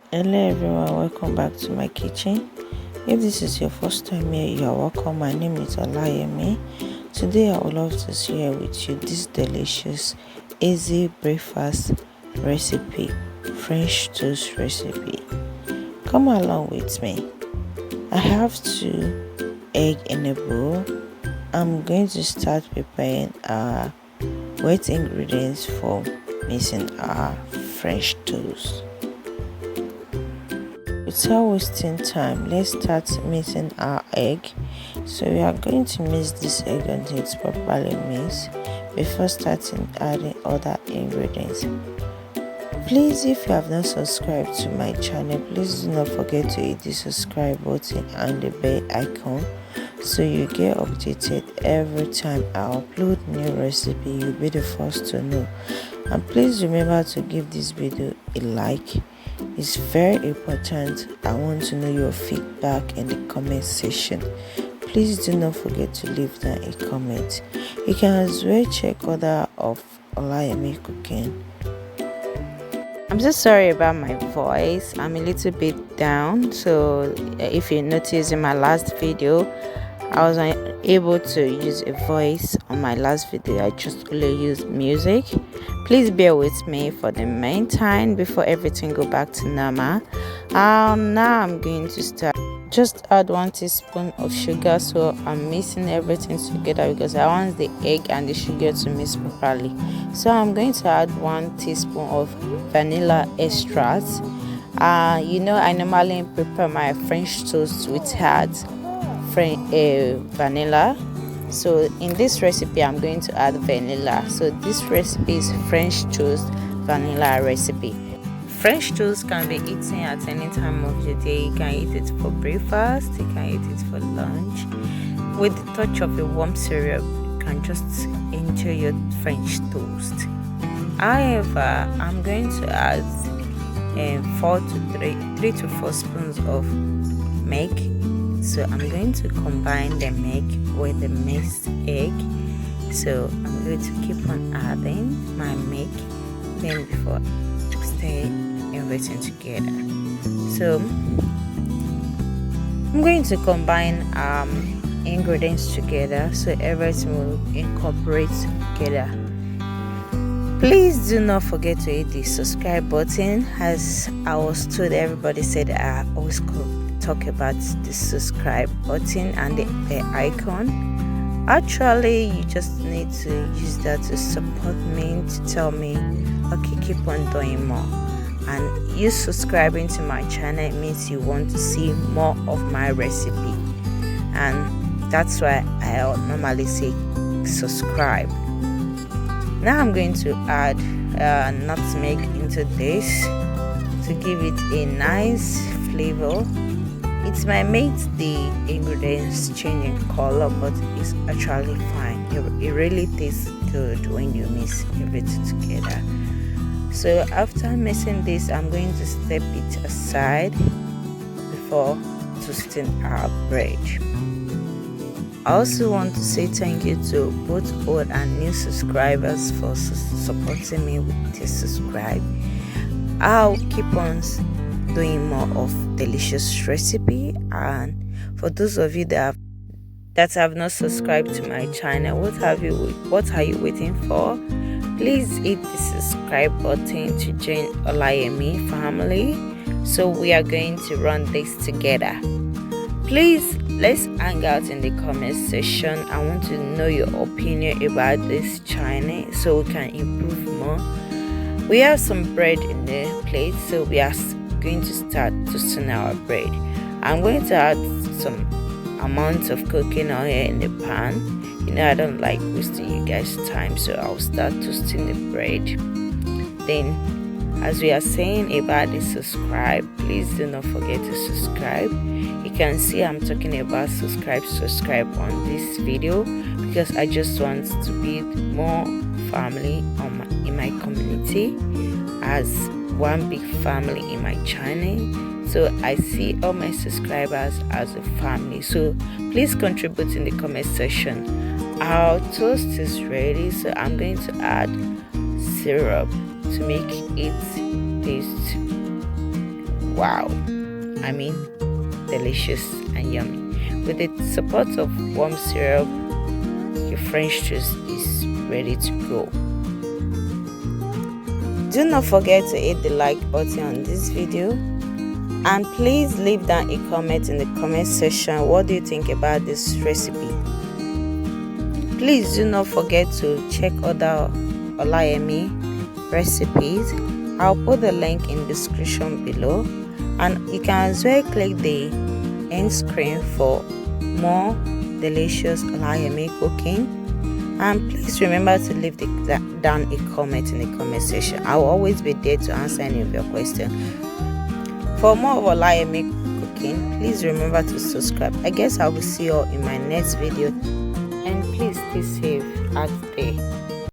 Hello everyone, welcome back to my kitchen. If this is your first time here, you are welcome. My name is Olayemi. Today I would love to share with you this delicious easy breakfast recipe, French toast recipe. Come along with me. I have 2 eggs in a bowl. I'm going to start preparing our wet ingredients for making our French toast. Without wasting time, let's start mixing our egg. So we are going to mix this egg until it's properly mixed before starting adding other ingredients. Please, if you have not subscribed to my channel, please do not forget to hit the subscribe button and the bell icon so you get updated every time I upload new recipe. You'll be the first to know. And please remember to give this video a like. It's very important. I want to know your feedback in the comment section. Please do not forget to leave down a comment. You can as well check other of Olayemi cooking. I'm so sorry about my voice. I'm a little bit down. So if you notice in my last video, I was unable to use a voice on my last video. I just only used music. Please bear with me for the meantime before everything go back to normal. Now I'm going to start. Just add 1 teaspoon of sugar. So I'm mixing everything together because I want the egg and the sugar to mix properly. So I'm going to add 1 teaspoon of vanilla extract. I normally prepare my French toast with vanilla. So in this recipe I'm going to add vanilla. So this recipe is French toast vanilla recipe. French toast can be eaten at any time of the day. You can eat it for breakfast, you can eat it for lunch. With the touch of a warm syrup, you can just enjoy your French toast. However, I'm going to add 3 to 4 spoons of milk. So I'm going to combine the milk with the mixed egg. So I'm going to keep on adding my milk then before stir everything together. So I'm going to combine ingredients together so everything will incorporate together. Please do not forget to hit the subscribe button. As I was told, everybody said I always talk about the subscribe button and the bell icon. Actually, you just need to use that to support me, to tell me, okay, keep on doing more. And you subscribing to my channel means you want to see more of my recipe, and that's why I normally say subscribe. Now I'm going to add nutmeg into this to give it a nice flavor. It might make the ingredients change in color, but it's actually fine. It really tastes good when you mix everything together. So after mixing this, I'm going to step it aside before toasting our bread. I also want to say thank you to both old and new subscribers for supporting me with this subscribe. I'll keep on doing more of delicious recipe, and for those of you that have not subscribed to my channel, what are you waiting for? Please hit the subscribe button to join Olayemi family. So we are going to run this together. Please let's hang out in the comment section. I want to know your opinion about this channel so we can improve more. We have some bread in the plate, so we are going to start toasting our bread. I'm going to add some amount of cooking oil in the pan. I don't like wasting you guys time, so I'll start toasting the bread. Then, as we are saying about the subscribe, please do not forget to subscribe. You can see I'm talking about subscribe on this video because I just want to build more family in my community as one big family in my channel. So I see all my subscribers as a family. So please contribute in the comment section. Our toast is ready, so I'm going to add syrup to make it taste wow, I mean delicious and yummy. With the support of warm syrup, your French toast is ready to go. Do not forget to hit the like button on this video, and please leave down a comment in the comment section. What do you think about this recipe? Please do not forget to check other Olayemi recipes. I'll put the link in the description below, and you can as well click the end screen for more delicious Olayemi cooking. And please remember to leave down a comment in the comment section. I will always be there to answer any of your questions. For more of Olayemi cooking, please remember to subscribe. I guess I will see you all in my next video, and please stay safe out there.